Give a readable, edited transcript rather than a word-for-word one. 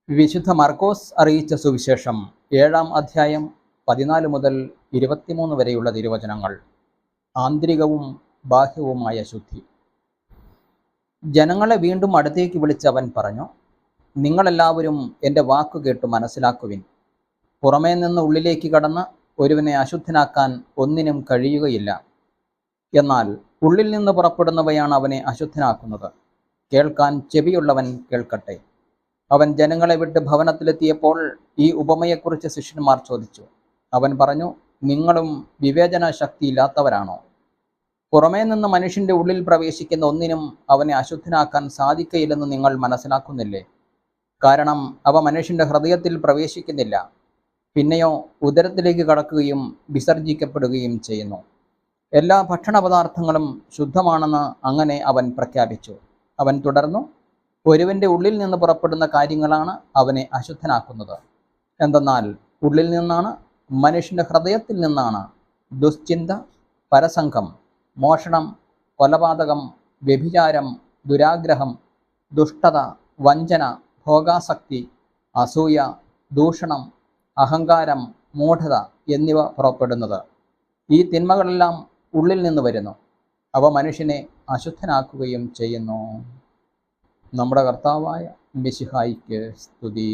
വിശുദ്ധ മർക്കോസ് അറിയിച്ച സുവിശേഷം 7-ാം അധ്യായം 14 മുതൽ 23 വരെയുള്ള തിരുവചനങ്ങൾ. ആന്തരികവും ബാഹ്യവുമായ ശുദ്ധി. ജനങ്ങളെ വീണ്ടും അടുത്തേക്ക് വിളിച്ച് അവൻ പറഞ്ഞു, നിങ്ങളെല്ലാവരും എൻ്റെ വാക്കു കേട്ട് മനസ്സിലാക്കുവിൻ. പുറമേ നിന്ന് ഉള്ളിലേക്ക് കടന്ന് ഒരുവനെ അശുദ്ധനാക്കാൻ ഒന്നിനും കഴിയുകയില്ല. എന്നാൽ ഉള്ളിൽ നിന്ന് പുറപ്പെടുന്നവയാണ് അവനെ അശുദ്ധനാക്കുന്നത്. കേൾക്കാൻ ചെവിയുള്ളവൻ കേൾക്കട്ടെ. അവൻ ജനങ്ങളെ വിട്ട് ഭവനത്തിലെത്തിയപ്പോൾ ഈ ഉപമയെക്കുറിച്ച് ശിഷ്യന്മാർ ചോദിച്ചു. അവൻ പറഞ്ഞു, നിങ്ങളും വിവേചന ശക്തിയില്ലാത്തവരാണോ? പുറമേ നിന്ന് മനുഷ്യൻ്റെ ഉള്ളിൽ പ്രവേശിക്കുന്ന ഒന്നിനും അവനെ അശുദ്ധനാക്കാൻ സാധിക്കയില്ലെന്ന് നിങ്ങൾ മനസ്സിലാക്കുന്നില്ലേ? കാരണം അവ മനുഷ്യൻ്റെ ഹൃദയത്തിൽ പ്രവേശിക്കുന്നില്ല, പിന്നെയോ ഉദരത്തിലേക്ക് കടക്കുകയും വിസർജിക്കപ്പെടുകയും ചെയ്യുന്നു. എല്ലാ ഭക്ഷണപദാർത്ഥങ്ങളും ശുദ്ധമാണെന്ന് അങ്ങനെ അവൻ പ്രഖ്യാപിച്ചു. അവൻ തുടർന്നു, ഒരുവൻ്റെ ഉള്ളിൽ നിന്ന് പുറപ്പെടുന്ന കാര്യങ്ങളാണ് അവനെ അശുദ്ധനാക്കുന്നത്. എന്തെന്നാൽ ഉള്ളിൽ നിന്നാണ്, മനുഷ്യൻ്റെ ഹൃദയത്തിൽ നിന്നാണ് ദുശ്ചിന്ത, പരസംഗം, മോഷണം, കൊലപാതകം, വ്യഭിചാരം, ദുരാഗ്രഹം, ദുഷ്ടത, വഞ്ചന, ഭോഗാസക്തി, അസൂയ, ദൂഷണം, അഹങ്കാരം, മൂഢത എന്നിവ പുറപ്പെടുന്നത്. ഈ തിന്മകളെല്ലാം ഉള്ളിൽ നിന്ന് വരുന്നു. അവ മനുഷ്യനെ അശുദ്ധനാക്കുകയും ചെയ്യുന്നു. നമ്മുടെ കർത്താവായ മിശിഹായിക്ക് സ്തുതി.